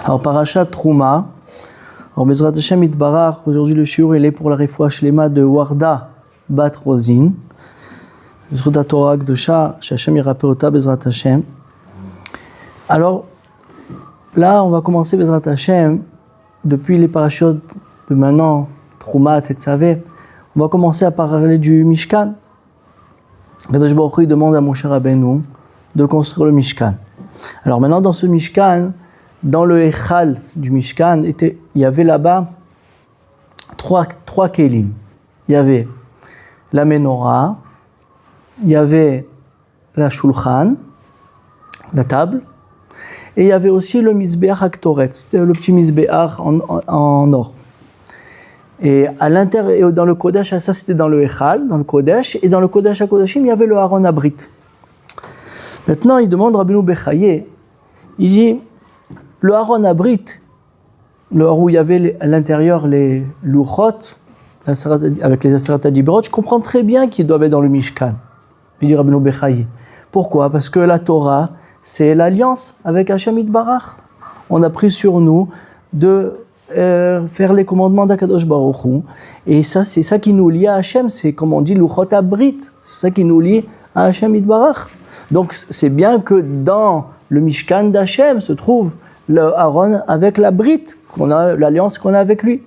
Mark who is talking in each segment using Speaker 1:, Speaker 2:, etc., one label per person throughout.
Speaker 1: Alors, Parashat Trouma. Alors, Bezrat Hashem Itbarach, aujourd'hui le shiur il est pour la refoua shlema de Warda Bat Rosin. Bezrat Torah Gdosha, Hashem Yirapeota Bezrat Hashem. Alors, là, on va commencer Bezrat Hashem, depuis les parachutes de maintenant, Trouma, Tetzavé, on va commencer à parler du Mishkan. Kadosh Baruch Hu demande à Moshe Rabbeinu de construire le Mishkan. Alors maintenant, dans ce Mishkan, dans le Echal du Mishkan, il y avait là-bas trois kelim. Il y avait la menorah, il y avait la shulchan, la table, et il y avait aussi le misbeach haktoret, c'était le petit misbeach en or. Et à l'intérieur, dans le Kodesh, ça c'était dans le Echal, dans le Kodesh, et dans le Kodesh HaKodashim, il y avait le Aron Abrit. Maintenant, il demande Rabbeinu Bechaye, il dit, le Aron Abrit, où il y avait à l'intérieur les louchot, avec les Aseret HaDibrot, je comprends très bien qu'ils doivent être dans le Mishkan. Il dit Rabbeinu Bechaye. Pourquoi ? Parce que la Torah, c'est l'alliance avec Hashem Itbarach. On a pris sur nous de faire les commandements d'Akadosh Baruch Hu. Et ça, c'est ça qui nous lie à Hashem. C'est comme on dit, Luchot Abrit. C'est ça qui nous lie à Hashem Itbarach. Donc, c'est bien que dans le Mishkan d'Hashem se trouve le Aaron avec la Brit, l'alliance qu'on a avec lui.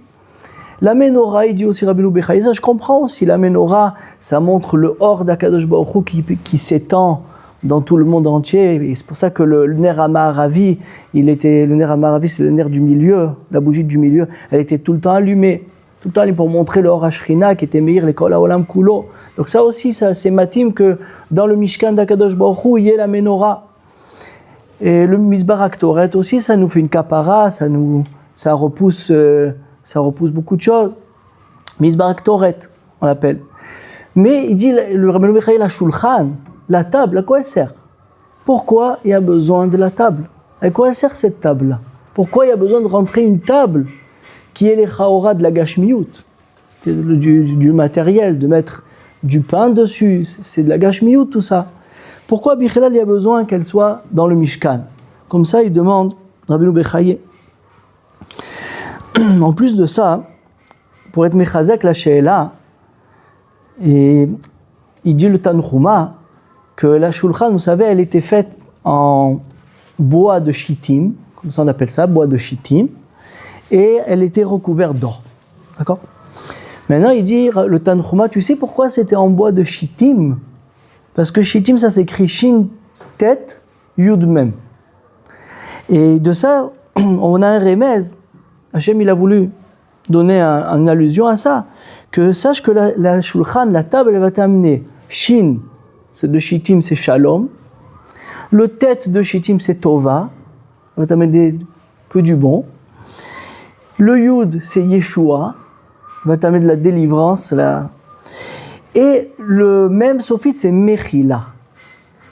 Speaker 1: La Menorah, il dit aussi Rabbeinu Bechaye, ça je comprends aussi. La Menorah, ça montre le Or d'Akadosh Baruch Hu qui s'étend dans tout le monde entier. Et c'est pour ça que le Ner HaMa'aravi, le Ner HaMa'aravi, c'est le Ner du milieu, la bougie du milieu, elle était tout le temps allumée. Tout le temps pour montrer le Or HaShrina qui était meilleur, l'école Haolam Kulo. Donc ça aussi, c'est matim que dans le Mishkan d'Akadosh Baruch Hu, il y ait la Menorah. Et le Mizbeach Haktoret aussi, ça nous fait une kapara, ça repousse beaucoup de choses. Mizbeach Haktoret, on l'appelle. Mais il dit, le Rabbeinu Bechaye, la shulchan, la table, à quoi elle sert ? Pourquoi il y a besoin de la table ? À quoi elle sert cette table-là ? Pourquoi il y a besoin de rentrer une table qui est les chaora de la gashmiyut, du matériel, de mettre du pain dessus, c'est de la gashmiyut tout ça. Pourquoi Bichelal il y a besoin qu'elle soit dans le Mishkan ? Comme ça, il demande Rabbeinu Bechaye. En plus de ça, pour être mechazek la she'ela, et il dit le Tanchuma que la shulchan, vous savez, elle était faite en bois de shittim, comme ça on appelle ça, bois de shittim, et elle était recouverte d'or. D'accord ? Maintenant, il dit le Tanchuma, tu sais pourquoi c'était en bois de shittim ? Parce que shittim, ça s'écrit shin, tet, yud mem. Et de ça, on a un remez. Hachem, il a voulu donner une allusion à ça. Que sache que la shulchan, la table, elle va t'amener shin, c'est de shittim, c'est shalom. Le tet de shittim, c'est tova. Elle va t'amener que du bon. Le yud, c'est yeshua. Elle va t'amener de la délivrance, Et le même sophit, c'est mechila.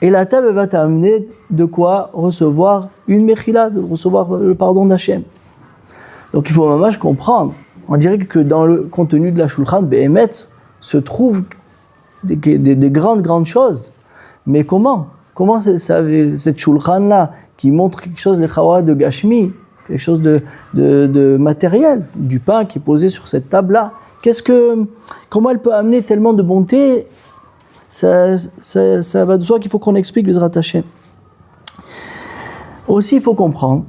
Speaker 1: Et la table va t'amener de quoi recevoir une mechila, de recevoir le pardon d'Hachem. Donc il faut vraiment comprendre. On dirait que dans le contenu de la shulchan, Behemet, se trouvent des grandes choses. Mais comment cette shulchan-là, qui montre quelque chose de chawa de gashmi, quelque chose de matériel, du pain qui est posé sur cette table-là, comment elle peut amener tellement de bonté ? Ça va de soi qu'il faut qu'on explique les Hashem. Aussi, il faut comprendre.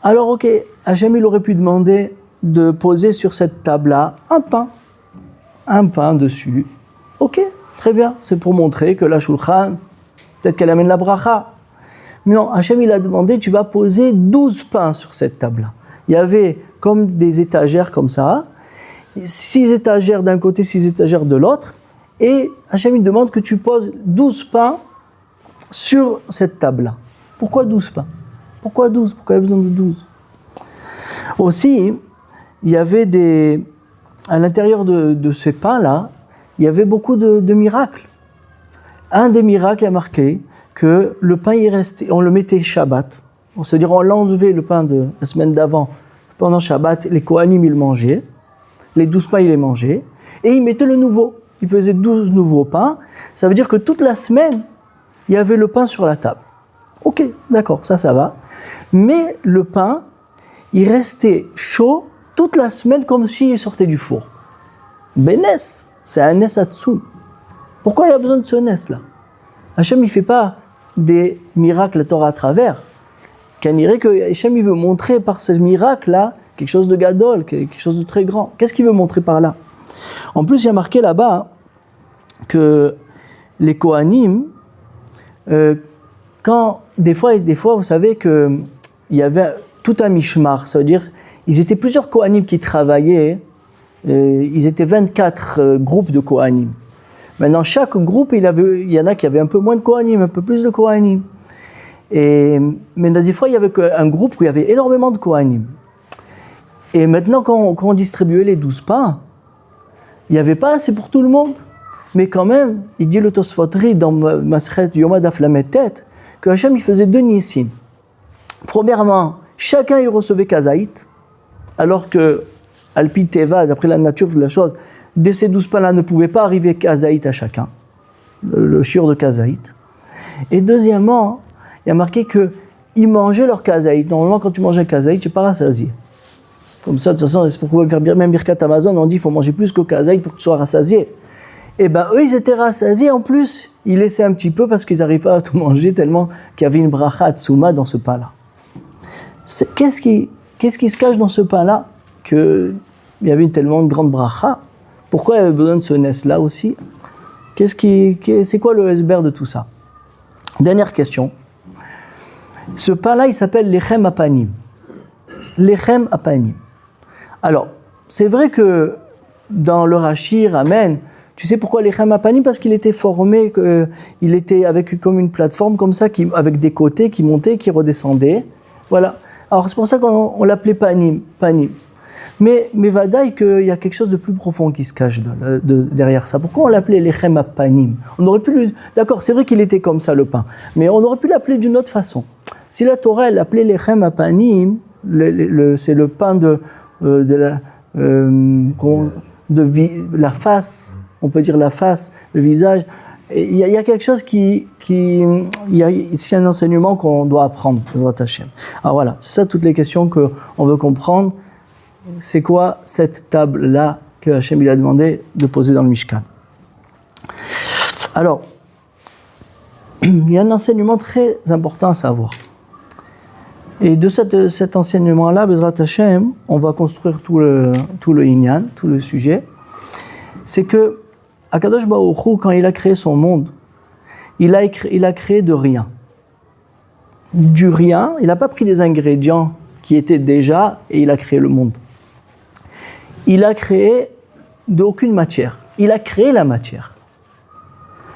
Speaker 1: Alors, ok, Hashem, il aurait pu demander de poser sur cette table-là un pain dessus. Ok, très bien, c'est pour montrer que la shulchan, peut-être qu'elle amène la bracha. Mais non, Hashem, il a demandé, tu vas poser 12 pains sur cette table-là. Il y avait comme des étagères comme ça, 6 étagères d'un côté, 6 étagères de l'autre, et Hashem il demande que tu poses 12 pains sur cette table-là. Pourquoi 12 pains ? Pourquoi 12 ? Pourquoi il y a besoin de 12 ? Aussi, il y avait à l'intérieur de ces pains-là, il y avait beaucoup de miracles. Un des miracles a marqué que le pain y restait, on le mettait Shabbat, c'est-à-dire on l'enlevait le pain de la semaine d'avant, pendant Shabbat, les Kohanim ils le mangeaient, les 12 pains, il les mangeait, et il mettait le nouveau. Il pesait 12 nouveaux pains. Ça veut dire que toute la semaine, il y avait le pain sur la table. Ok, d'accord, ça va. Mais le pain, il restait chaud toute la semaine comme s'il sortait du four. Bénès, c'est un Nes Atsum. Pourquoi il y a besoin de ce Nes là? Hachem il ne fait pas des miracles la Torah à travers. Qu'on dirait que Hachem il veut montrer par ce miracle là quelque chose de gadol, quelque chose de très grand. Qu'est-ce qu'il veut montrer par là? En plus, il y a marqué là-bas que les Kohanim, quand des fois, vous savez qu'il y avait tout un mishmar, ça veut dire ils étaient plusieurs Kohanim qui travaillaient, ils étaient 24 groupes de Kohanim. Maintenant, chaque groupe, il y en a qui avaient un peu moins de Kohanim, un peu plus de Kohanim. Mais des fois, il y avait un groupe où il y avait énormément de Kohanim. Et maintenant, quand on distribuait les 12 pains, il n'y avait pas assez pour tout le monde. Mais quand même, il dit le Tosfotri dans Masechet Yoma Daf Lamed Tet que Hachem il faisait 2 nissim. Premièrement, chacun il recevait kazaït, alors que Alpi Teva, d'après la nature de la chose, de ces 12 pains-là ne pouvait pas arriver kazaït à chacun, le shiur de kazaït. Et deuxièmement, il y a marqué qu'ils mangeaient leur kazaït. Normalement, quand tu manges un kazaït, tu n'es pas rassasié. Comme ça, de toute façon, c'est pourquoi faire même Birkat Amazon, on dit qu'il faut manger plus qu'au kazaït pour que tu sois rassasié. Et bien, eux, ils étaient rassasiés. En plus, ils laissaient un petit peu parce qu'ils n'arrivaient pas à tout manger tellement qu'il y avait une bracha Atsuma dans ce pain-là. Qu'est-ce qui se cache dans ce pain-là? Qu'il y avait tellement de grande bracha. Pourquoi il y avait besoin de ce Nes-là aussi? C'est quoi le esber de tout ça? Dernière question. Ce pain-là, il s'appelle Lechem Apanim. Lechem Apanim. Alors, c'est vrai que dans le Rashi, Amen, tu sais pourquoi Lechem Apanim? Parce qu'il était formé, il était avec comme une plateforme comme ça, avec des côtés qui montaient, qui redescendaient. Voilà. Alors c'est pour ça qu'on l'appelait Panim. Mais vadaï qu'il y a quelque chose de plus profond qui se cache derrière ça. Pourquoi on l'appelait Lechem Apanim? On aurait pu d'accord, c'est vrai qu'il était comme ça le pain, mais on aurait pu l'appeler d'une autre façon. Si la Torah elle l'appelait Lechem Apanim, c'est le pain de la face, on peut dire la face, le visage. Il y a quelque chose c'est un enseignement qu'on doit apprendre, Bezrat Hashem. Alors voilà, c'est ça toutes les questions qu'on veut comprendre. C'est quoi cette table-là que Hashem il a demandé de poser dans le Mishkan? Alors, il y a un enseignement très important à savoir. Et de cet enseignement-là, Bezrat Hashem, on va construire tout le Inyan, tout le sujet. C'est que Akadosh Baruch Hu, quand il a créé son monde, il a créé de rien. Du rien, il n'a pas pris des ingrédients qui étaient déjà et il a créé le monde. Il a créé d'aucune matière. Il a créé la matière.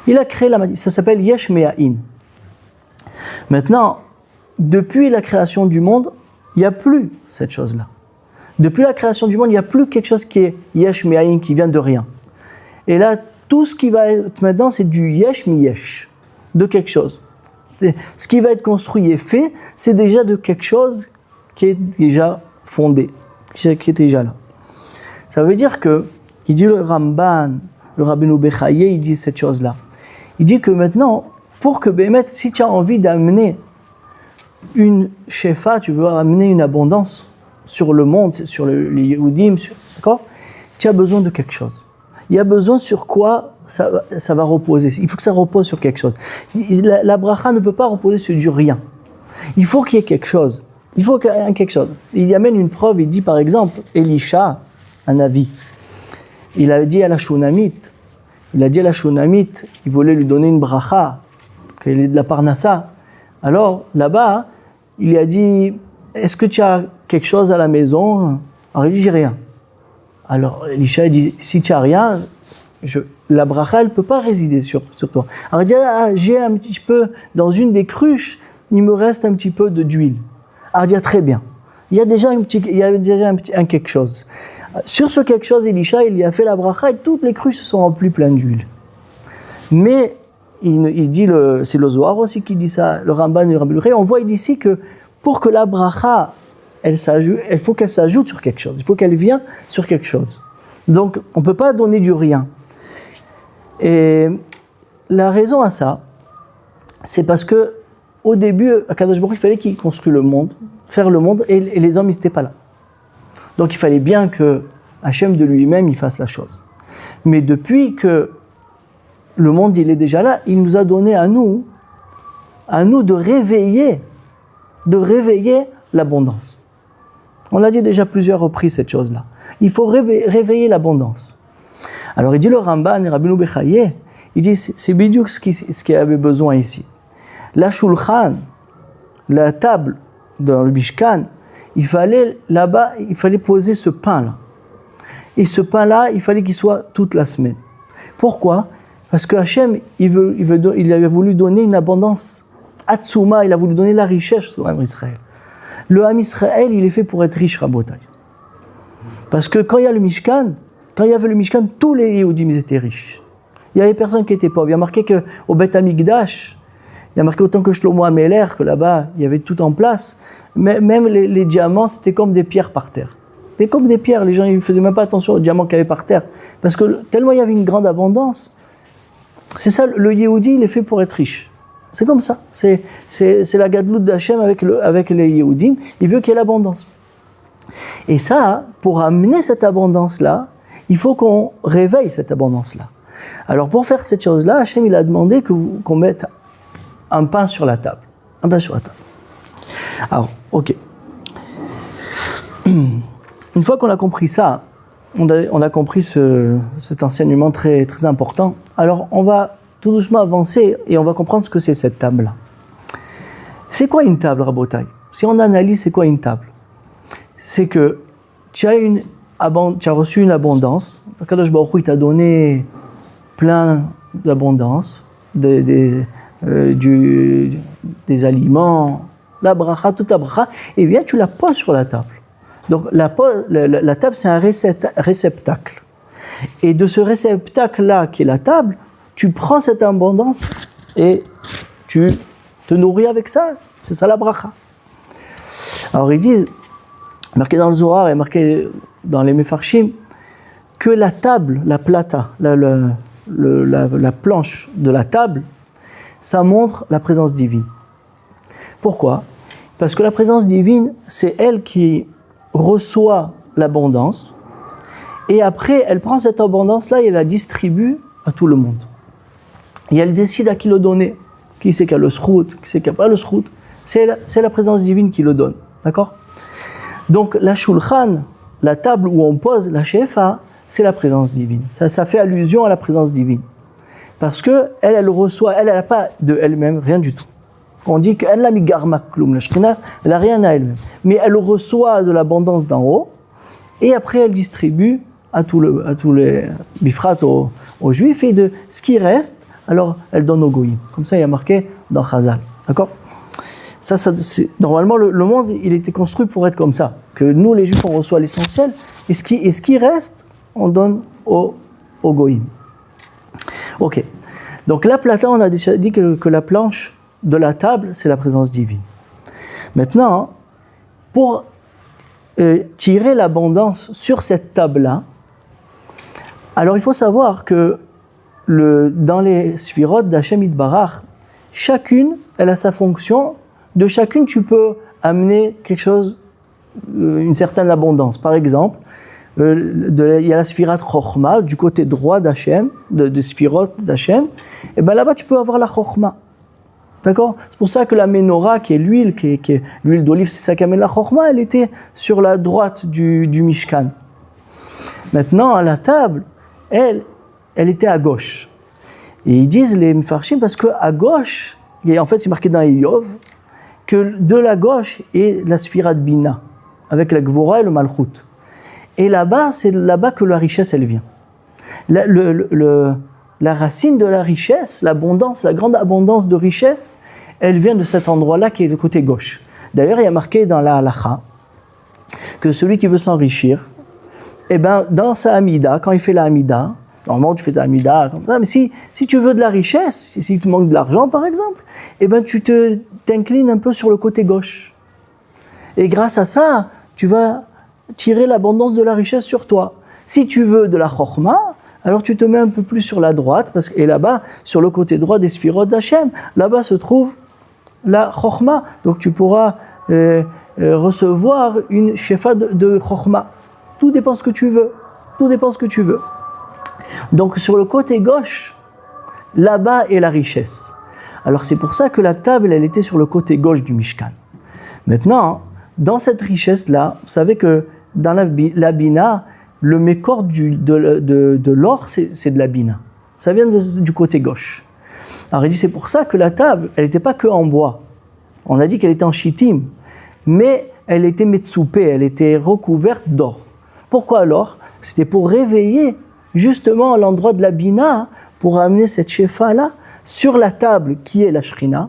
Speaker 1: Ça s'appelle Yesh Me'ahin. Maintenant, depuis la création du monde, il n'y a plus cette chose-là. Depuis la création du monde, il n'y a plus quelque chose qui est Yesh Me'ahin, qui vient de rien. Et là, tout ce qui va être maintenant, c'est du Yesh Mi-Yesh, de quelque chose. Ce qui va être construit et fait, c'est déjà de quelque chose qui est déjà fondé, qui est déjà là. Ça veut dire que, il dit le Ramban, le Rabbeinu Bechaye, il dit cette chose-là. Il dit que maintenant, pour que Bémet, si tu as envie d'amener une shefa, tu veux amener une abondance sur le monde, sur les Yehudim, d'accord? Tu as besoin de quelque chose. Il y a besoin sur quoi ça va reposer. Il faut que ça repose sur quelque chose. La bracha ne peut pas reposer sur du rien. Il faut qu'il y ait quelque chose. Il faut qu'il y ait quelque chose. Il y amène une preuve, il dit par exemple, Elisha, un avis. Il a dit à la Shunamite, il voulait lui donner une bracha, qu'elle est de la Parnassa. Alors, là-bas, il lui a dit, est-ce que tu as quelque chose à la maison? Alors, il dit, j'ai rien. Alors, Elisha dit, si tu n'as rien, la bracha, elle ne peut pas résider sur toi. Alors, il dit, j'ai un petit peu, dans une des cruches, il me reste un petit peu d'huile. Alors, il dit, très bien. Il y a déjà un quelque chose. Sur ce quelque chose, Elisha, il y a fait la bracha et toutes les cruches se sont remplies pleines d'huile. Mais, il dit, c'est le Zohar aussi qui dit ça, le Ramban et le Rabbi Luché, on voit ici que pour que la bracha, il faut qu'elle s'ajoute sur quelque chose, il faut qu'elle vienne sur quelque chose. Donc, on ne peut pas donner du rien. Et la raison à ça, c'est parce que au début, Akadosh Baruch Hu, il fallait qu'il construise le monde, faire le monde, et les hommes, ils n'étaient pas là. Donc il fallait bien que Hachem de lui-même, il fasse la chose. Mais depuis que le monde, il est déjà là, il nous a donné à nous de réveiller l'abondance. On l'a dit déjà plusieurs reprises, cette chose-là. Il faut réveiller l'abondance. Alors il dit le Ramban, Rabbeinu Bechaye, il dit c'est bidiouk ce qu'il avait besoin ici. La shulchan, la table dans le Mishkan, il fallait poser ce pain-là. Et ce pain-là, il fallait qu'il soit toute la semaine. Pourquoi ? Parce que Hachem, il avait voulu donner une abondance. Atsuma, il a voulu donner la richesse au Ham Israël. Le Ham Israël, il est fait pour être riche, Rabotai. Parce que quand il y avait le Mishkan, tous les Yehudim, ils étaient riches. Il y avait personne qui était pauvre. Il y a marqué qu'au Beth Amikdash, il y a marqué autant que Shlomo HaMelech, que là-bas, il y avait tout en place. Même les diamants, c'était comme des pierres par terre. C'était comme des pierres. Les gens ne faisaient même pas attention aux diamants qu'il y avait par terre. Parce que tellement il y avait une grande abondance. C'est ça, le Yehudi, il est fait pour être riche. C'est comme ça. C'est la gadlout d'Hachem avec les Yehudim. Il veut qu'il y ait l'abondance. Et ça, pour amener cette abondance-là, il faut qu'on réveille cette abondance-là. Alors pour faire cette chose-là, Hachem, il a demandé qu'on mette un pain sur la table. Un pain sur la table. Alors, ok. Une fois qu'on a compris ça, on a compris cet enseignement très, très important, alors on va tout doucement avancer et on va comprendre ce que c'est cette table-là. C'est quoi une table, Rabotai ? Si on analyse, c'est quoi une table ? C'est que tu as reçu une abondance, Kadosh Baruch Hu, il t'a donné plein d'abondance, des aliments, la bracha, toute la bracha, et bien tu la poses sur la table. Donc la table, c'est un réceptacle. Et de ce réceptacle-là, qui est la table, tu prends cette abondance et tu te nourris avec ça. C'est ça la bracha. Alors ils disent, marqué dans le Zohar et marqué dans les Mefarshim, que la table, la plata, la planche de la table, ça montre la présence divine. Pourquoi ? Parce que la présence divine, c'est elle qui reçoit l'abondance, et après, elle prend cette abondance-là et elle la distribue à tout le monde. Et elle décide à qui le donner. Qui c'est qui a le srout, qui c'est qui n'a pas le srout. C'est la présence divine qui le donne. D'accord ? Donc, la shulchan, la table où on pose la shefa, c'est la présence divine. Ça fait allusion à la présence divine. Parce que elle reçoit, elle n'a pas de elle-même rien du tout. On dit qu'elle n'a mis garmak kloum, la Shekhinah, elle n'a rien à elle-même. Mais elle reçoit de l'abondance d'en haut, et après elle distribue à tous les bifrat aux juifs, et de ce qui reste, alors elle donne aux goïms. Comme ça, il y a marqué dans Chazal. D'accord ? Normalement, le monde, il était construit pour être comme ça. Que nous, les juifs, on reçoit l'essentiel, et ce qui reste, on donne aux goïms. Ok. Donc la plata, on a déjà dit que la planche de la table, c'est la présence divine. Maintenant, pour tirer l'abondance sur cette table-là, alors il faut savoir que dans les sphirot d'Hachem Yitbarach, chacune, elle a sa fonction. De chacune, tu peux amener quelque chose, une certaine abondance. Par exemple, il y a la sphirat Chochma, du côté droit d'Hachem, de sphirot d'Hachem, et bien là-bas, tu peux avoir la Chochma. D'accord ? C'est pour ça que la menorah, qui est l'huile, qui est l'huile d'olive, c'est ça qui amène la Chochma, elle était sur la droite du Mishkan. Maintenant, la table, elle était à gauche. Et ils disent, les Mefarshim, parce qu'à gauche, et en fait c'est marqué dans Eiyov, que de la gauche est la Sfirat Bina, avec la Gvora et le Malchut. Et là-bas, c'est là-bas que la richesse, elle vient. La racine de la richesse, l'abondance, la grande abondance de richesse, elle vient de cet endroit-là qui est le côté gauche. D'ailleurs, il y a marqué dans la Halacha que celui qui veut s'enrichir, eh ben, dans sa Hamida, quand il fait la Hamida, normalement tu fais ta Hamida comme ça, mais si tu veux de la richesse, si tu manques de l'argent par exemple, eh ben, tu t'inclines un peu sur le côté gauche. Et grâce à ça, tu vas tirer l'abondance de la richesse sur toi. Si tu veux de la Chochma, alors tu te mets un peu plus sur la droite, et là-bas, sur le côté droit des Sphirot d'Hachem, là-bas se trouve la Chochma. Donc tu pourras recevoir une shefa de Chokhmah. Tout dépend ce que tu veux. Tout dépend ce que tu veux. Donc sur le côté gauche, là-bas est la richesse. Alors c'est pour ça que la table, elle était sur le côté gauche du Mishkan. Maintenant, dans cette richesse-là, vous savez que dans la bina, le mécor de l'or, c'est de la bina. Ça vient du côté gauche. Alors il dit, c'est pour ça que la table, elle n'était pas que en bois. On a dit qu'elle était en chittim, mais elle était metsoupée, elle était recouverte d'or. Pourquoi l'or? C'était pour réveiller justement l'endroit de la bina, pour amener cette shefa-là sur la table qui est la shrina.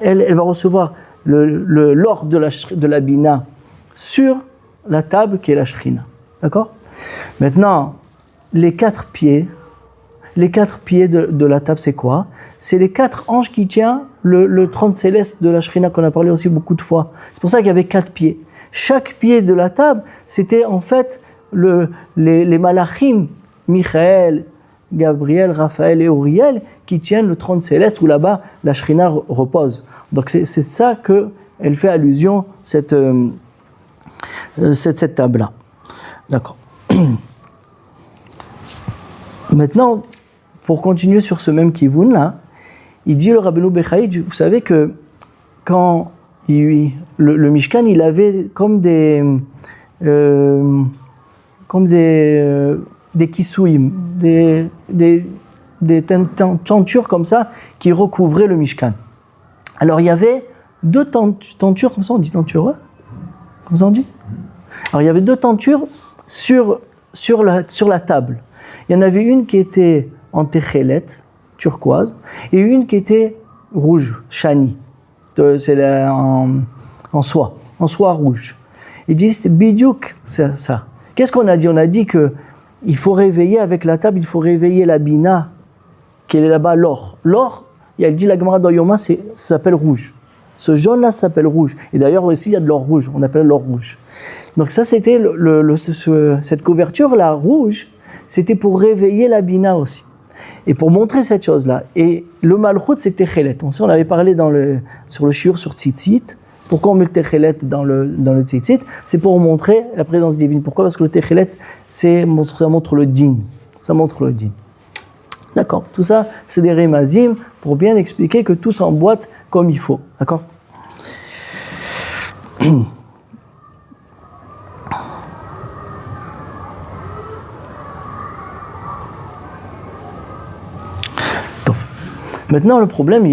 Speaker 1: Elle va recevoir l'or de la bina sur la table qui est la shrina. D'accord? Maintenant, les quatre pieds de la table, c'est quoi? C'est les 4 anges qui tiennent le trône céleste de la shrina qu'on a parlé aussi beaucoup de fois. C'est pour ça qu'il y avait 4 pieds. Chaque pied de la table, c'était en fait les malachim, Michael, Gabriel, Raphaël et Uriel, qui tiennent le trône céleste où là-bas la shrina repose. Donc c'est ça qu'elle fait allusion, cette table-là. D'accord. Maintenant, pour continuer sur ce même kivoun là, il dit le Rabbeinu Bechaï, vous savez que quand le Mishkan, il avait comme des kissouim, des tentures comme ça qui recouvraient le Mishkan. Alors il y avait 2 tentures, comme ça on dit tenture, comme ça on dit. Alors il y avait 2 tentures sur la table. Il y en avait une qui était en téchelet, turquoise, et une qui était rouge, shani, c'est en soie rouge. Ils disent bidiouk, c'est ça. Qu'est-ce qu'on a dit? On a dit que il faut réveiller avec la table, il faut réveiller la bina, qui est là-bas, l'or. L'or, il a dit la Gemara dans Yoma, ça s'appelle rouge. Ce jaune-là s'appelle rouge. Et d'ailleurs aussi, il y a de l'or rouge, on appelle l'or rouge. Donc ça, c'était cette couverture-là, rouge, c'était pour réveiller la bina aussi. Et pour montrer cette chose-là. Et le malchut, c'est Techelet. On avait parlé sur le shiur sur Tzitzit. Pourquoi on met le Techelet dans le Tzitzit? C'est pour montrer la présence divine. Pourquoi? Parce que le Techelet, ça montre le din. Ça montre le din. D'accord. Tout ça, c'est des remazim pour bien expliquer que tout s'emboîte comme il faut. D'accord? Maintenant, le problème,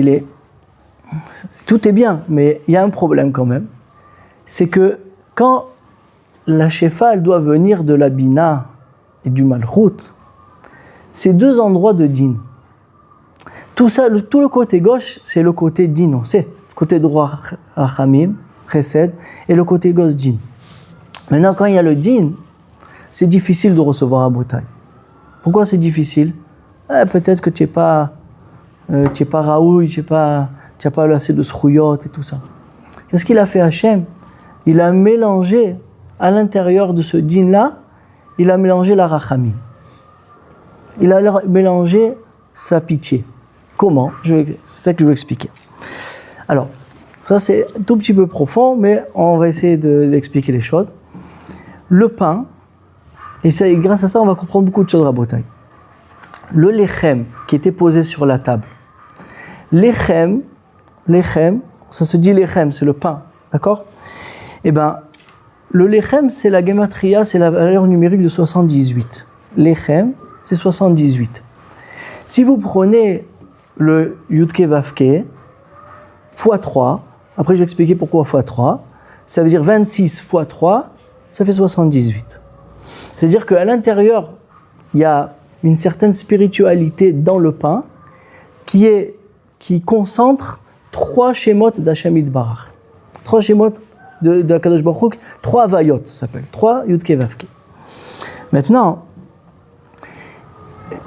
Speaker 1: tout est bien, mais il y a un problème quand même. C'est que quand la shefa, elle doit venir de la bina et du malchut, c'est 2 endroits de din. Tout le côté gauche, c'est le côté din, on sait. Le côté droit, rachamim, chesed, et le côté gauche, din. Maintenant, quand il y a le din, c'est difficile de recevoir à Botaï. Pourquoi c'est difficile? Peut-être que tu n'es pas raoui, tu n'as pas assez de srouyot et tout ça. Qu'est-ce qu'il a fait Hachem? Il a mélangé à l'intérieur de ce din-là, il a mélangé la rachamim. Il a mélangé sa pitié. Comment? C'est ça que je veux expliquer. Alors, ça c'est un tout petit peu profond, mais on va essayer d'expliquer les choses. Le pain, et grâce à ça on va comprendre beaucoup de choses à Botaï. Le lechem qui était posé sur la table. Lechem, ça se dit lechem, c'est le pain, d'accord? Eh bien, le lechem, c'est la gematria, c'est la valeur numérique de 78. Lechem, c'est 78. Si vous prenez le yudke vavke fois 3, après je vais expliquer pourquoi fois 3, ça veut dire 26 fois 3, ça fait 78. C'est-à-dire qu'à l'intérieur, il y a une certaine spiritualité dans le pain qui concentre 3 shemot d'Hashem Yitbarach. 3 shemot de Kadosh Baruch Hu, 3 avayot, ça s'appelle, 3 yudke vavke. Maintenant,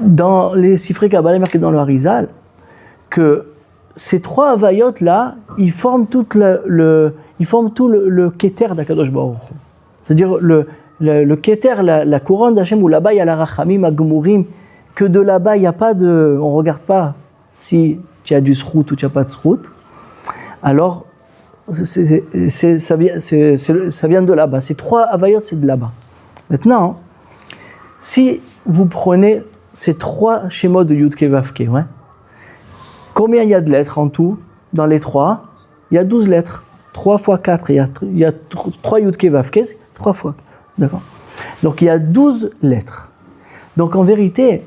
Speaker 1: dans les Sifrei Kabbalah marqués dans le Harizal, que ces 3 avayot là, ils forment tout le keter d'Akadosh Baruch Hu. C'est-à-dire le keter, la couronne d'Hachem, où là-bas il y a la rachamim, agmurim, que de là-bas il n'y a pas de, on regarde pas si tu as du srout ou tu n'as pas de srout. Alors ça vient de là-bas. Ces 3 Havayot, c'est de là-bas. Maintenant, si vous prenez ces 3 schémas de Yud Ke Vav Ke, ouais, combien il y a de lettres en tout dans les 3? Il y a 12 lettres. 3 fois 4, il y a 3 Yud Ke Vav Ke, 3 fois. D'accord? Donc il y a 12 lettres. Donc en vérité,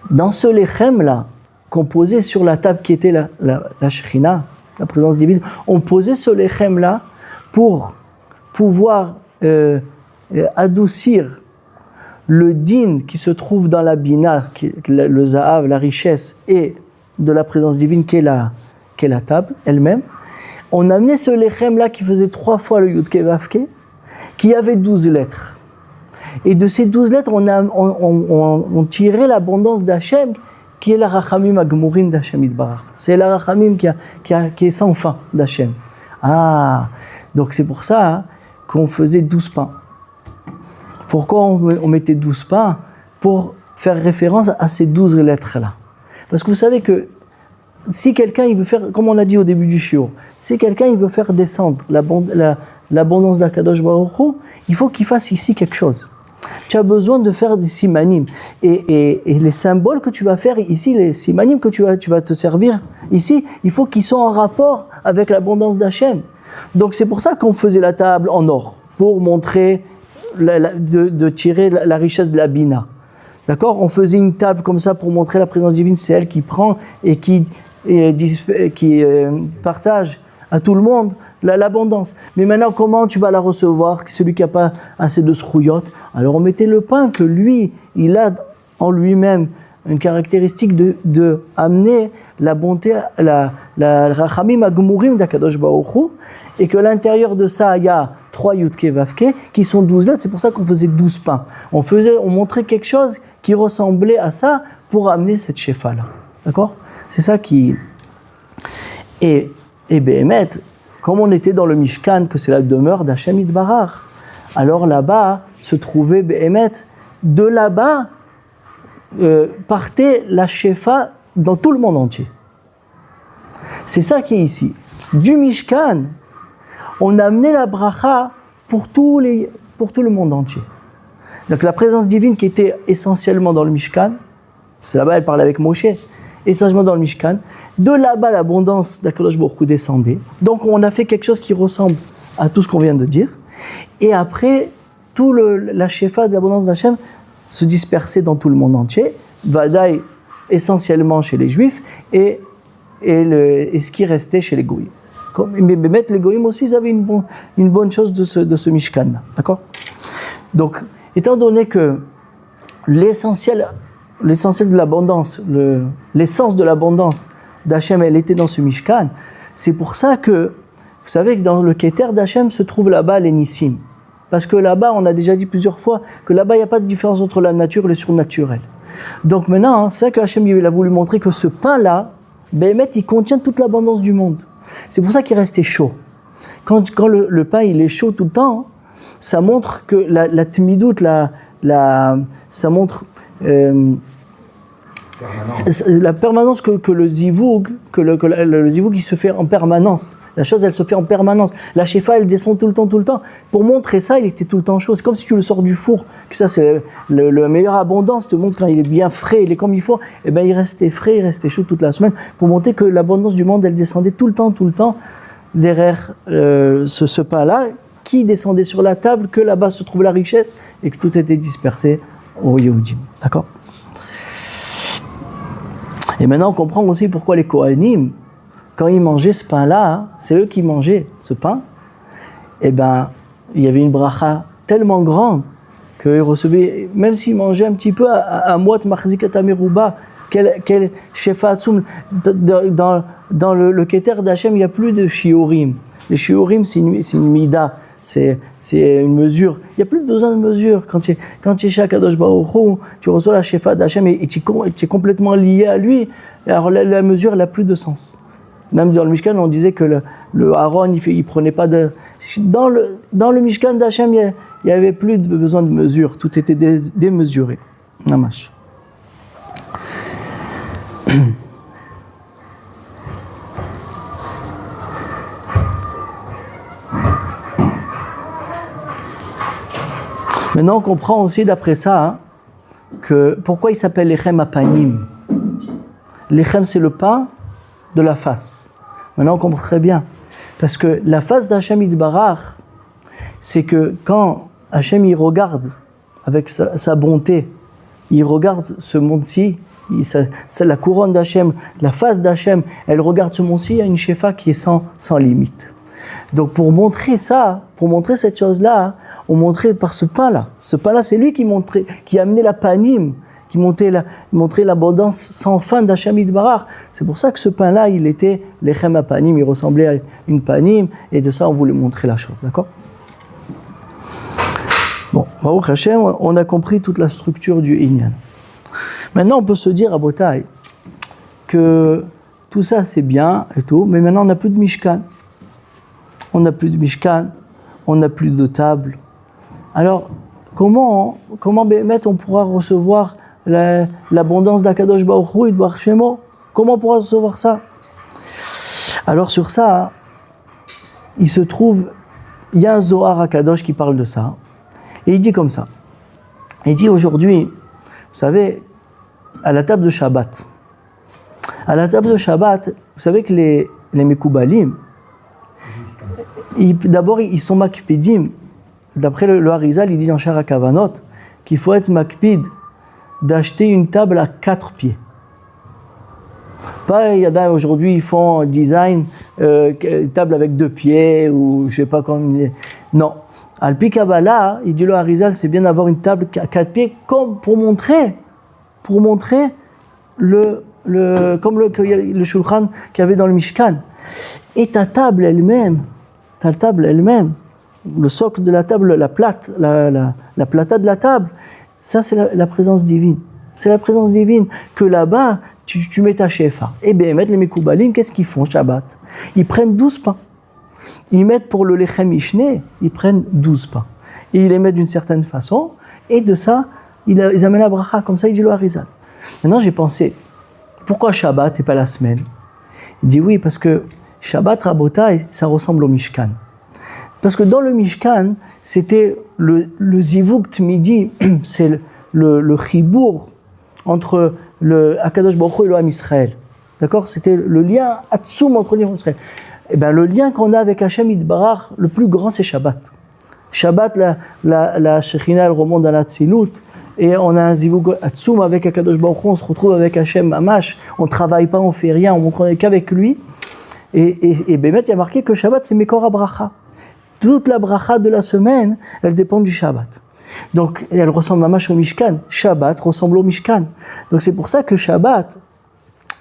Speaker 1: dans ce lechem-là, qu'on posait sur la table qui était la Shekhinah, la présence divine, on posait ce lechem-là pour pouvoir adoucir le din qui se trouve dans la bina, le zahav, la richesse, et de la présence divine qui est la table elle-même. On amenait ce lechem-là qui faisait 3 fois le Yud Ke Vav Ke, qui avait 12 lettres. Et de ces 12 lettres, on tirait l'abondance d'Hachem, qui est la Rachamim Agmurim d'Hachem Yitbarach. C'est la Rachamim qui est sans fin d'Hachem. Ah, donc c'est pour ça qu'on faisait 12 pains. Pourquoi on mettait 12 pains? Pour faire référence à ces 12 lettres-là. Parce que vous savez que si quelqu'un il veut faire, comme on a dit au début du shiur, si quelqu'un il veut faire descendre l'abondance d'Akadosh Baruch Hu, il faut qu'il fasse ici quelque chose. Tu as besoin de faire des simanim. Et les symboles que tu vas faire ici, les simanim que tu vas te servir ici, il faut qu'ils soient en rapport avec l'abondance d'Hachem. Donc c'est pour ça qu'on faisait la table en or, pour montrer, de tirer la richesse de la bina. D'accord? On faisait une table comme ça pour montrer la présence divine, c'est elle qui prend et qui partage à tout le monde l'abondance. Mais maintenant, comment tu vas la recevoir, celui qui n'a pas assez de srouillot? Alors on mettait le pain que lui, il a en lui-même une caractéristique de amener la bonté, la rachamim agmurim d'Akadosh Baruch Hu, et que à l'intérieur de ça, il y a 3 Yud Ke Vav Ke, qui sont 12 lettres, c'est pour ça qu'on faisait 12 pains. On montrait quelque chose qui ressemblait à ça pour amener cette shefa-là. D'accord? C'est ça qui... Et Béhémet, comme on était dans le Mishkan, que c'est la demeure d'Hachem Yitbarach, alors là-bas se trouvait Béhémet, de là-bas partait la shefa dans tout le monde entier. C'est ça qui est ici. Du Mishkan, on a amené la bracha pour tout le monde entier. Donc la présence divine qui était essentiellement dans le Mishkan, c'est là-bas elle parlait avec Moshe, essentiellement dans le Mishkan, de là-bas l'abondance d'Akadosh Baruch Hu descendait. Donc on a fait quelque chose qui ressemble à tout ce qu'on vient de dire. Et après, la shefa de l'abondance d'Hachem se dispersait dans tout le monde entier, Vadaï essentiellement chez les Juifs et ce qui restait chez les Goïms. Mais les Goïms aussi, ils avaient une bonne chose de ce Mishkan. D'accord? Donc, étant donné que l'essentiel de l'abondance, l'essence de l'abondance d'Hachem, elle était dans ce Mishkan, c'est pour ça que, vous savez que dans le Keter d'Hachem se trouve là-bas les Nissim. Parce que là-bas, on a déjà dit plusieurs fois que là-bas, il n'y a pas de différence entre la nature et le surnaturel. Donc maintenant, c'est ça que Hachem il a voulu montrer que ce pain-là, Béhémet, il contient toute l'abondance du monde. C'est pour ça qu'il restait chaud. Quand le pain il est chaud tout le temps, ça montre que la tmidout, ça montre la permanence que le zivoug, le zivoug il se fait en permanence. La chose elle se fait en permanence. La shefa elle descend tout le temps. Pour montrer ça, il était tout le temps chaud. C'est comme si tu le sors du four. Que ça c'est la meilleure abondance. Te montre quand il est bien frais, il est comme il faut. Et ben il restait frais, il restait chaud toute la semaine pour montrer que l'abondance du monde elle descendait tout le temps derrière ce pain-là qui descendait sur la table, que là-bas se trouve la richesse et que tout était dispersé au Yehudim. D'accord? Et maintenant, on comprend aussi pourquoi les Kohanim, quand ils mangeaient ce pain-là, c'est eux qui mangeaient ce pain, et ben, il y avait une bracha tellement grande qu'ils recevaient, même s'ils mangeaient un petit peu à moit machzikat ameruba, quel shefa atzum, dans le Keter d'Hachem, il n'y a plus de shiurim. Les shiurim, c'est une mida, c'est une mesure. Il n'y a plus besoin de mesure. Quand tu es chez Akadosh Baruch Hu, tu reçois la shefa d'Hachem et tu es complètement lié à lui. Alors la mesure, elle n'a plus de sens. Même dans le Mishkan, on disait que le Aaron, il prenait pas de... Dans le Mishkan d'Hachem, il n'y avait plus besoin de mesure. Tout était démesuré. Namash. Maintenant, on comprend aussi d'après ça hein, que pourquoi il s'appelle Lechem Apanim. Lechem, c'est le pain de la face. Maintenant, on comprend très bien. Parce que la face d'Hachem Yitbarach, c'est que quand Hachem il regarde avec sa bonté, il regarde ce monde-ci, c'est la couronne d'Hachem, la face d'Hachem, elle regarde ce monde-ci, il y a une shefa qui est sans limite. Donc pour montrer ça, pour montrer cette chose-là, on montrait par ce pain-là. Ce pain-là, c'est lui qui amenait la panim, qui montrait l'abondance sans fin d'Hachem Yitbarach. C'est pour ça que ce pain-là, il était lechem panim, il ressemblait à une panim, et de ça, on voulait montrer la chose, d'accord? Bon, Baruch Hashem, on a compris toute la structure du Inyan. Maintenant, on peut se dire à Botaï que tout ça, c'est bien et tout, mais maintenant, on n'a plus de Mishkan. On n'a plus de Mishkan, on n'a plus de table. Alors, comment on pourra recevoir l'abondance d'Akadosh Baruch Hu et de Baruch Shemo? Comment on pourra recevoir ça? Alors sur ça, il y a un Zohar Akadosh qui parle de ça. Et il dit comme ça. Il dit aujourd'hui, vous savez, à la table de Shabbat. À la table de Shabbat, vous savez que les Mekoubalim, d'abord ils sont makpidim. D'après le Harizal, il dit dans Shara Kavanot qu'il faut être makpid d'acheter une table à 4 pieds. Pas, il y en a aujourd'hui, ils font un design, une table avec 2 pieds, ou je sais pas comment. Non. Al-Pi Kabbalah, il dit le Harizal, c'est bien d'avoir une table à 4 pieds, comme pour montrer comme le Shulchan qu'il y avait dans le Mishkan. Et ta table elle-même, le socle de la table, la plate, la plata de la table, ça c'est la présence divine. C'est la présence divine que là-bas, tu mets ta shefa. Et bien, les Mekoubalim, qu'est-ce qu'ils font Shabbat? Ils prennent 12 pains. Ils mettent pour le lechem mishné, ils prennent 12 pains. Et ils les mettent d'une certaine façon, et de ça, ils amènent la bracha, comme ça il dit le Harizal. Maintenant j'ai pensé, pourquoi Shabbat et pas la semaine? Il dit oui, parce que Shabbat Rabotai, ça ressemble au Mishkan. Parce que dans le Mishkan, c'était le Zivug Tmidi, c'est le chibour entre le Akadosh Baruch Hu et le Ham Israël. D'accord? C'était le lien Atsum entre l'Israël et Israël. Eh bien, le lien qu'on a avec Hachem Yitbarach, le plus grand, c'est Shabbat. Shabbat, la Shekhinah, elle remonte dans la Tzilut, et on a un Zivug Atsum avec Akadosh Baruch Hu, on se retrouve avec Hachem Mamash, on ne travaille pas, on ne fait rien, on n'est qu'avec lui. Et Bémet, il y a marqué que Shabbat, c'est Mekor HaBracha. Toute la bracha de la semaine, elle dépend du Shabbat. Donc, elle ressemble Mamash au Mishkan. Shabbat ressemble au Mishkan. Donc, c'est pour ça que Shabbat,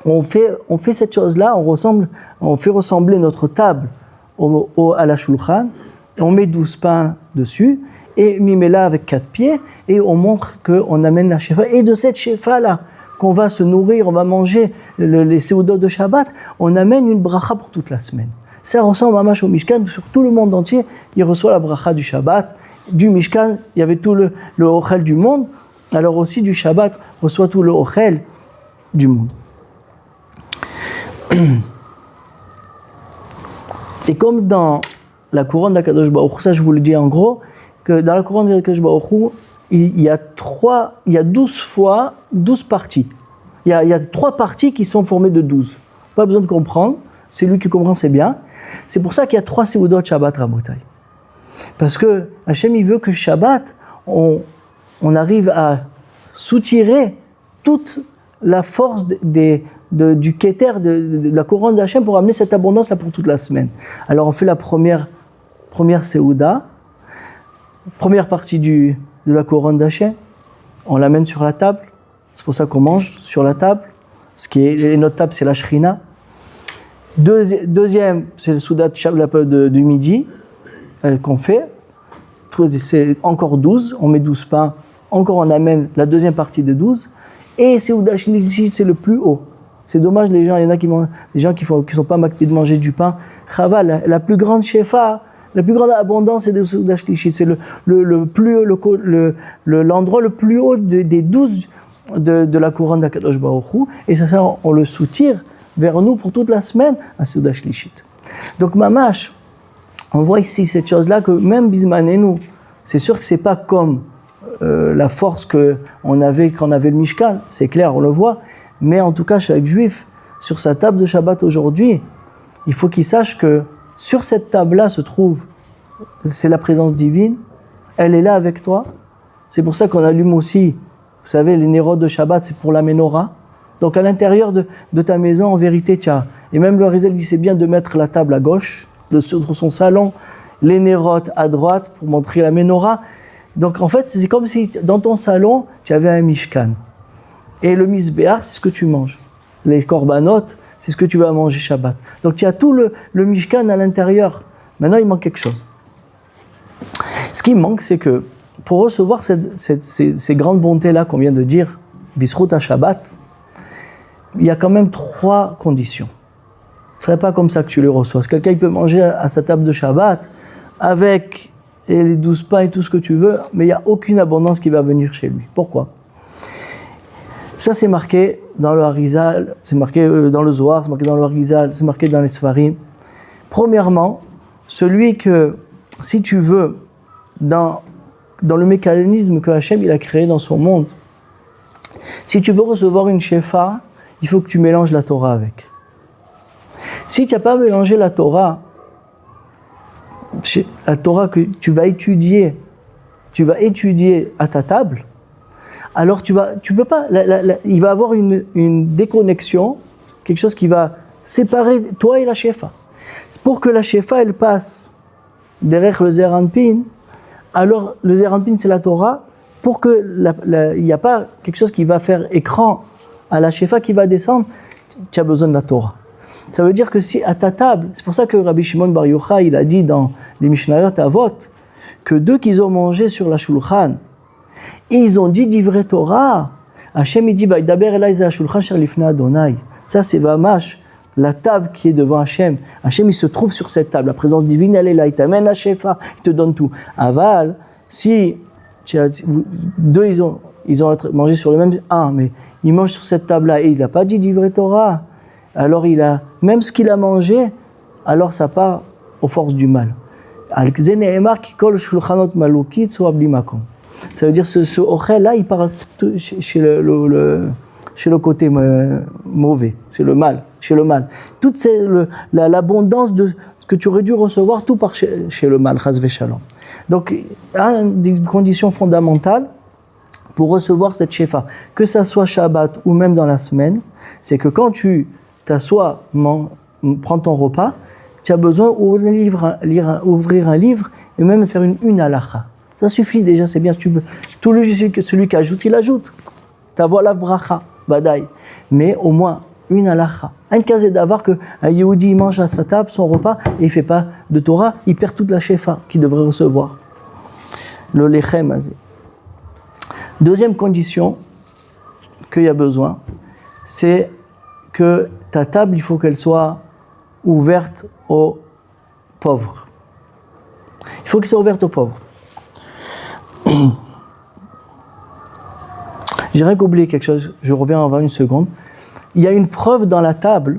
Speaker 1: on fait cette chose-là, on fait ressembler notre table à la Shulchan, et on met 12 pains dessus, et Mimela avec 4 pieds, et on montre qu'on amène la shefa. Et de cette shefa-là, qu'on va se nourrir, on va manger les seudot de Shabbat, on amène une bracha pour toute la semaine. Ça ressemble à Mamash au Mishkan, sur tout le monde entier, il reçoit la bracha du Shabbat. Du Mishkan, il y avait tout le ochel du monde, alors aussi du Shabbat reçoit tout le ochel du monde. Et comme dans la couronne d'Akadosh Baruch Hu, ça je vous le dis en gros, que dans la couronne d'Akadosh Baruch Hu, il y a 12 parties. Il y a 3 parties qui sont formées de 12. Pas besoin de comprendre, c'est lui qui comprend, c'est bien. C'est pour ça qu'il y a 3 Seudot Shabbat Rabotai. Parce que Hachem, il veut que Shabbat, on arrive à soutirer toute la force du Keter, de la couronne d'Hachem pour amener cette abondance-là pour toute la semaine. Alors on fait la première Seuda, première partie de la couronne d'Hachem, on l'amène sur la table, c'est pour ça qu'on mange sur la table, notre table c'est la Shrina. Deuxième, c'est le Souda du midi qu'on fait, c'est encore 12, on met 12 pains, encore on amène la deuxième partie de 12, et Seuda Shlishi, c'est le plus haut. C'est dommage, il y en a qui sont pas makpid de manger du pain. Chaval, la plus grande shefa, la plus grande abondance, c'est de Seuda Shlishi. C'est l'endroit le plus haut des 12 de la couronne d'Akadosh Baruch Hu. Et ça, on le soutire vers nous pour toute la semaine à Seuda Shlishi. Donc, Mamash, on voit ici cette chose-là que même Bismanenu, c'est sûr que c'est pas comme la force qu'on avait quand on avait le Mishkan, c'est clair, on le voit, mais en tout cas, chaque juif, sur sa table de Shabbat aujourd'hui, il faut qu'il sache que sur cette table-là se trouve, c'est la présence divine, elle est là avec toi. C'est pour ça qu'on allume aussi, vous savez, les nérodes de Shabbat, c'est pour la menorah. Donc à l'intérieur de ta maison, en vérité, et même le Arizal dit c'est bien de mettre la table à gauche, sur son salon, les nérodes à droite pour montrer la menorah. Donc en fait, c'est comme si dans ton salon, tu avais un mishkan. Et le misbéar, c'est ce que tu manges. Les korbanot, c'est ce que tu vas manger Shabbat. Donc tu as tout le mishkan à l'intérieur. Maintenant, il manque quelque chose. Ce qui manque, c'est que pour recevoir ces grandes bontés-là qu'on vient de dire, Bisrout à Shabbat, il y a quand même 3 conditions. Ce ne serait pas comme ça que tu les reçois. Quelqu'un il peut manger à sa table de Shabbat avec les 12 pains et tout ce que tu veux, mais il n'y a aucune abondance qui va venir chez lui. Pourquoi ? Ça, c'est marqué dans le Harizal, c'est marqué dans le Zohar, c'est marqué dans le Harizal, c'est marqué dans les Sfarim. Premièrement, celui que, si tu veux, dans le mécanisme que Hachem il a créé dans son monde, si tu veux recevoir une shefa, il faut que tu mélanges la Torah avec. Si tu n'as pas mélangé la Torah que tu vas étudier à ta table, alors tu peux pas, il va avoir une déconnexion, quelque chose qui va séparer toi et la shefa. Pour que la shefa elle passe derrière le Zeir Anpin, alors le Zeir Anpin c'est la Torah, pour que il n'y a pas quelque chose qui va faire écran à la shefa qui va descendre, tu as besoin de la Torah. Ça veut dire que si à ta table, c'est pour ça que Rabbi Shimon Bar Yochai, il a dit dans les Mishnayot Avot, que deux qu'ils ont mangé sur la Shulchan, et ils ont dit divrei Torah, Hachem il dit Vaidaber elai ze hashulchan sher lifnei Adonai. Ça c'est Vamash, la table qui est devant Hachem. Hachem il se trouve sur cette table, la présence divine elle est là, il t'amène la shefa, il te donne tout. Aval, si deux ils ont mangé sur le même, mais il mange sur cette table-là et il n'a pas dit divrei Torah, alors il a, même ce qu'il a mangé, alors ça part aux forces du mal. Ça veut dire ce ochel là, il part chez le côté mauvais, c'est le mal, chez le mal. Toute l'abondance de ce que tu aurais dû recevoir, tout part chez le mal, chas v'shalom. Donc, une des conditions fondamentales pour recevoir cette shefa, que ça soit Shabbat ou même dans la semaine, c'est que quand tu t'assois, prends ton repas, tu as besoin d'ouvrir un livre et même faire une halakha. Ça suffit déjà, c'est bien. Celui qui ajoute, il ajoute. Ta voix la bracha, badaï. Mais au moins une halakha. Un cas d'avoir qu'un Yehudi mange à sa table son repas et il ne fait pas de Torah, il perd toute la shefa qu'il devrait recevoir. Le lechem azé. Deuxième condition qu'il y a besoin, c'est que ta table, il faut qu'elle soit ouverte aux pauvres. Il faut qu'elle soit ouverte aux pauvres. J'ai rien qu'oublié quelque chose, je reviens avant une seconde. Il y a une preuve dans la table,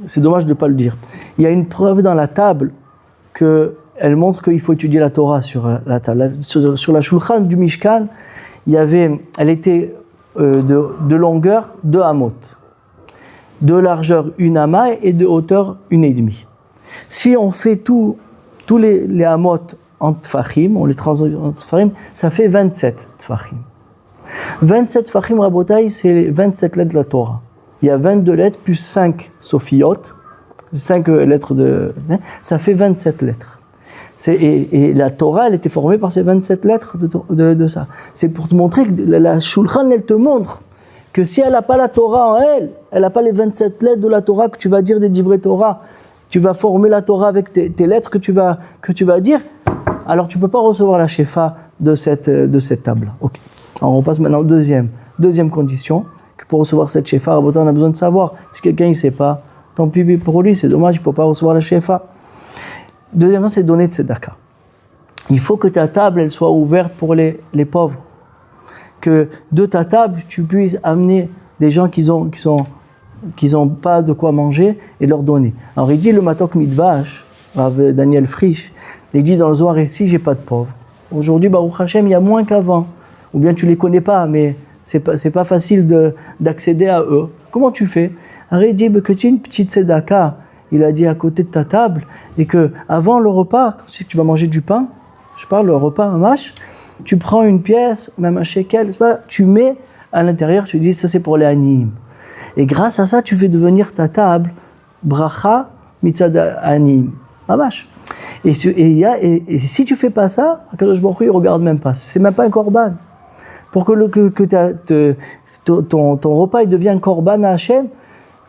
Speaker 1: c'est dommage de ne pas le dire, il y a une preuve dans la table qu'elle montre qu'il faut étudier la Torah sur la table. Sur la Shulchan du Mishkan, elle était de longueur 2 amot, de largeur 1 ama et de hauteur 1,5. Si on fait tous les amot en tfachim, on les transforme en tfachim, ça fait 27 tfachim. 27 tfachim, rabotai, c'est les 27 lettres de la Torah. Il y a 22 lettres plus 5 sophiot, 5 lettres ça fait 27 lettres. Et la Torah, elle était formée par ces 27 lettres de ça. C'est pour te montrer que la Shulchan, elle te montre que si elle n'a pas la Torah en elle n'a pas les 27 lettres de la Torah que tu vas dire des divrei Torah, tu vas former la Torah avec tes lettres que tu vas dire, alors tu ne peux pas recevoir la shefa de cette table. Okay. Alors on passe maintenant au deuxième condition, que pour recevoir cette shefa, on a besoin de savoir. Si quelqu'un ne sait pas, tant pis pour lui, c'est dommage, il ne peut pas recevoir la shefa. Deuxièmement, c'est donner de tzedaka. Il faut que ta table elle soit ouverte pour les pauvres. Que de ta table, tu puisses amener des gens qui n'ont pas de quoi manger et leur donner. Alors il dit le Matok Midvash, Daniel Frisch, il dit dans le Zohar ici, j'ai pas de pauvres. Aujourd'hui, Baruch Hashem, il y a moins qu'avant. Ou bien tu les connais pas, mais c'est pas facile d'accéder à eux. Comment tu fais? Arrête, dit que tu as une petite tzedaka, il a dit à côté de ta table, et que avant le repas, quand tu vas manger du pain, je parle le repas, un mâche, tu prends une pièce, même un shekel, tu mets à l'intérieur, tu dis ça c'est pour les animes. Et grâce à ça, tu fais devenir ta table bracha mitzad anim. Mamash. Et si tu fais pas ça, Akadosh Baruch Hu, il regarde même pas. C'est même pas un korban. Pour que ton repas il devienne un korban à Hachem,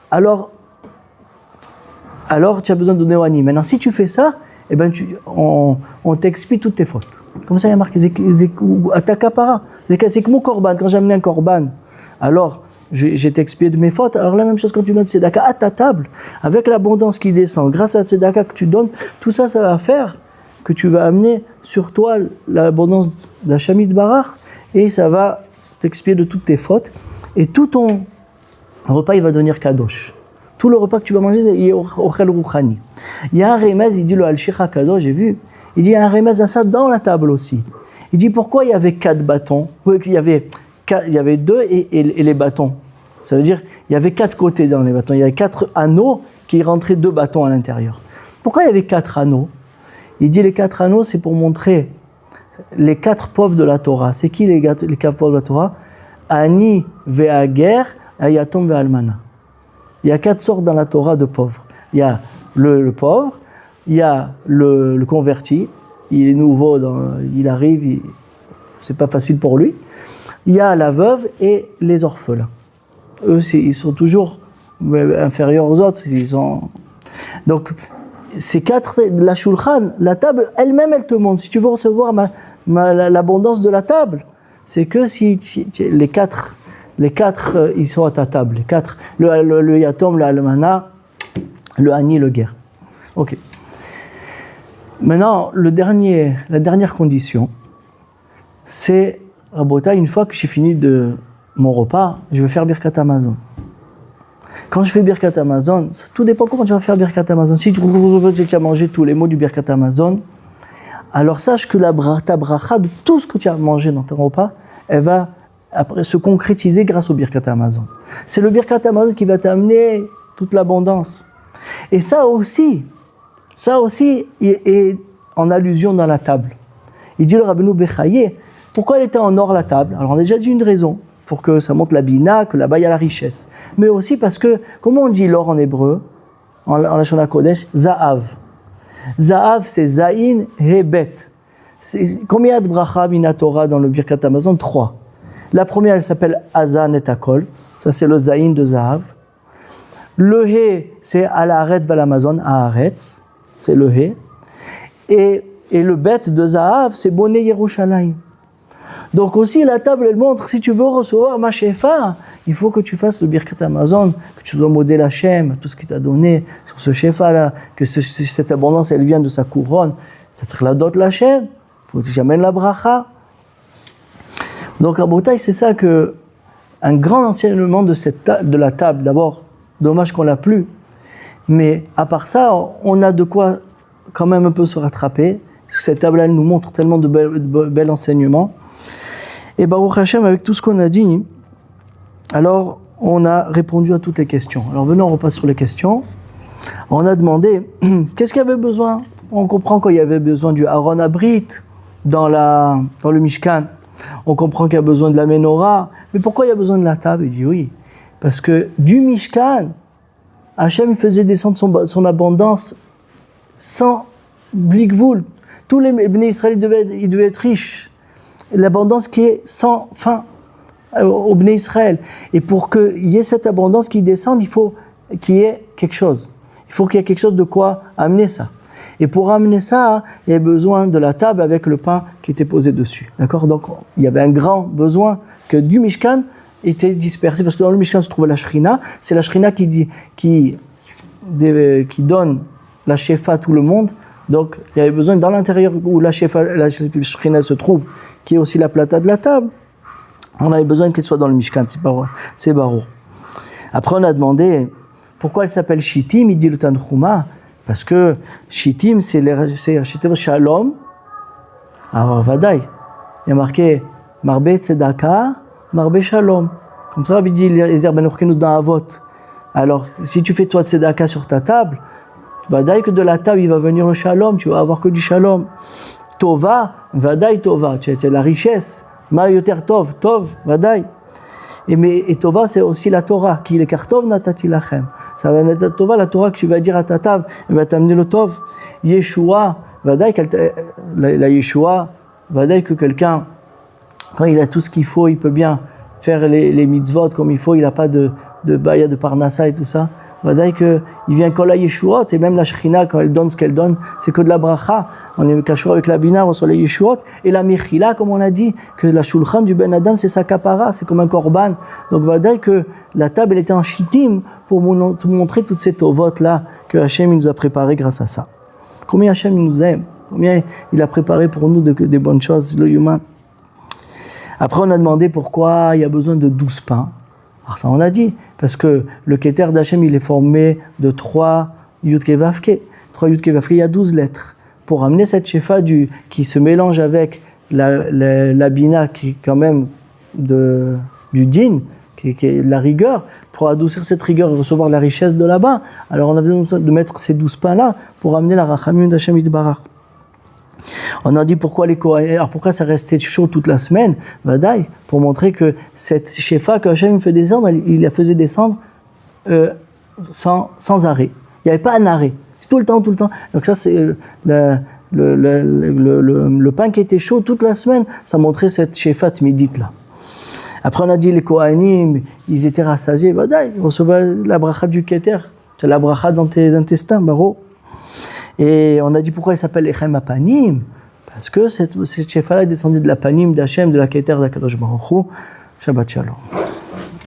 Speaker 1: alors tu as besoin de donner au anim. Maintenant, si tu fais ça, eh ben on t'expie toutes tes fautes. Comme ça, il y a marqué Atakapara. C'est comme korban. Quand j'ai amené un korban, alors j'ai expié de mes fautes. Alors la même chose quand tu donnes tzedaka à ta table, avec l'abondance qui descend, grâce à tzedaka que tu donnes, tout ça, ça va faire que tu vas amener sur toi l'abondance d'Hashem Yitbarach et ça va t'expier de toutes tes fautes. Et tout ton repas, il va devenir kadosh. Tout le repas que tu vas manger, il est ochel rouchani. Il y a un remez, il dit le al-shira kadosh, j'ai vu. Il dit il y a un remez à ça dans la table aussi. Il dit pourquoi il y avait 4 bâtons, il y avait 2 et les bâtons. Ça veut dire il y avait 4 côtés dans les bâtons. Il y avait 4 anneaux qui rentraient 2 bâtons à l'intérieur. Pourquoi il y avait 4 anneaux? Il dit les 4 anneaux, c'est pour montrer les 4 pauvres de la Torah. C'est qui les 4 pauvres de la Torah? Ani ve'ager, ayatom ve'almana. Il y a 4 sortes dans la Torah de pauvres. Il y a le pauvre, il y a le converti, il est nouveau, il arrive, c'est pas facile pour lui. Il y a la veuve et les orphelins. Eux, ils sont toujours inférieurs aux autres. Donc, ces 4, la shulchan, la table, elle-même, elle te montre. Si tu veux recevoir l'abondance de la table, c'est que si les 4, ils sont à ta table. Les 4, le yatom, le almana, le hani, le guerre. Ok. Maintenant, la dernière condition, c'est, Rabota, une fois que j'ai fini de mon repas, je vais faire Birkat Hamazon. Quand je fais Birkat Hamazon, tout dépend comment tu vas faire Birkat Hamazon. Si tu as mangé tous les mots du Birkat Hamazon, alors sache que ta bracha de tout ce que tu as mangé dans ton repas, elle va après se concrétiser grâce au Birkat Hamazon. C'est le Birkat Hamazon qui va t'amener toute l'abondance. Et ça aussi est en allusion dans la table. Il dit le Rabbeinu Bechaye, pourquoi elle était en or la table? Alors on a déjà dit une raison, pour que ça montre la bina, que là-bas il y a la richesse. Mais aussi parce que, comment on dit l'or en hébreu, en Lashon HaKodesh? Za'av. Za'av c'est Zayin Hebet. Combien il y a de bracha mina Torah dans le Birkat Hamazon? 3. La première elle s'appelle Azan et Akol, ça c'est le Zayin de Za'av. Le He c'est Al-Haaretz Val-Hamazon, Haaretz, c'est le He. Et le Bet de Za'av c'est Bonei Yerushalayim. Donc aussi la table elle montre, si tu veux recevoir ma shefa, il faut que tu fasses le Birkat Hamazon, que tu dois modéler Hachem, tout ce qu'il t'a donné sur ce shefa là, que cette abondance elle vient de sa couronne, c'est-à-dire la dot Hachem, il faut que tu amènes la bracha. Donc à Botaï c'est ça que un grand enseignement de la table. D'abord, dommage qu'on l'a plus, mais à part ça, on a de quoi quand même un peu se rattraper. Parce que cette table elle nous montre tellement de bels enseignements. Et Baruch Hashem, avec tout ce qu'on a dit, alors on a répondu à toutes les questions. Alors venons, on repasse sur les questions. On a demandé, qu'est-ce qu'il y avait besoin? On comprend qu'il y avait besoin du Aaron Abrit dans le Mishkan. On comprend qu'il y a besoin de la Menorah. Mais pourquoi il y a besoin de la table? Il dit oui, parce que du Mishkan, Hachem faisait descendre son abondance sans blikvoul. Tous les Bnei Israël ils devaient être riches. L'abondance qui est sans fin au Bnei Israël. Et pour qu'il y ait cette abondance qui descende, il faut qu'il y ait quelque chose. Il faut qu'il y ait quelque chose de quoi amener ça. Et pour amener ça, il y a besoin de la table avec le pain qui était posé dessus. D'accord? Donc il y avait un grand besoin que du Mishkan était dispersé. Parce que dans le Mishkan se trouve la Shrina. C'est la Shrina qui donne la Shefa à tout le monde. Donc, il y avait besoin, dans l'intérieur où la Shrina se trouve, qui est aussi la plata de la table, on avait besoin qu'elle soit dans le Mishkan, c'est Baro. Après, on a demandé pourquoi elle s'appelle Shittim, il dit le Tanchuma, parce que Shittim, c'est Shittim Shalom, Alors, Vadaï, il y a marqué Marbe Tzedaka, Marbe Shalom. Comme ça, Rabbi dit Eliezer ben Urkenus dans Avot. Alors, si tu fais toi Tzedaka sur ta table, Vadaï que de la table il va venir le Shalom, tu vas avoir que du Shalom. Tova, Vadaï Tova, tu as la richesse. Ma yoter Tov, Tov, Vadaï. Et Tova, c'est aussi la Torah, qui est Kartov Natati Lachem. Ça va être Tova, la Torah que tu vas dire à ta table, elle va t'amener le Tov. Yeshua, Vadaï, la Yeshua, Vadaï que quelqu'un, quand il a tout ce qu'il faut, il peut bien faire les mitzvot comme il faut, il n'a pas de baya, de parnassa et tout ça. Vadaï que il vient kol Yeshuot, et même la Shechina, quand elle donne ce qu'elle donne, c'est que de la bracha. On est kashur avec la bina, on reçoit les Yeshuot, et la mechila, comme on a dit, que la shulchan du ben Adam, c'est sa kapara, c'est comme un korban. Donc Vadaï que la table, elle était en shittim pour montrer toutes ces tovot là que Hachem nous a préparé grâce à ça. Combien Hachem nous aime, combien il a préparé pour nous des bonnes choses, le humain. Après, on a demandé pourquoi il y a besoin de 12 pains. Alors ça, on a dit, parce que le Keter d'Hachem, il est formé de 3 Yud-Ke Vav-Ke. 3 Yud-Ke Vav-Ke, il y a 12 lettres. Pour amener cette shefa qui se mélange avec la bina, qui est quand même du din, qui est la rigueur, pour adoucir cette rigueur et recevoir la richesse de là-bas, alors on a besoin de mettre ces 12 pains-là pour amener la rachamim d'Hachem Yitbarach. On a dit pourquoi alors pourquoi ça restait chaud toute la semaine, Vadaï, pour montrer que cette shefa que Hachem fait descendre, il la faisait descendre sans arrêt. Il n'y avait pas un arrêt, c'est tout le temps. Donc ça c'est le pain qui était chaud toute la semaine, ça montrait cette shefa tmidit là. Après on a dit les Kohanim, ils étaient rassasiés, Vadaï, ils recevaient la bracha du Keter, tu as la bracha dans tes intestins, Baro. Et on a dit pourquoi il s'appelle Echem Apanim, parce que cette shefa-là est descendue de la Panim d'Hachem, de la Keter d'Akadosh Baruch Hu. Shabbat Shalom.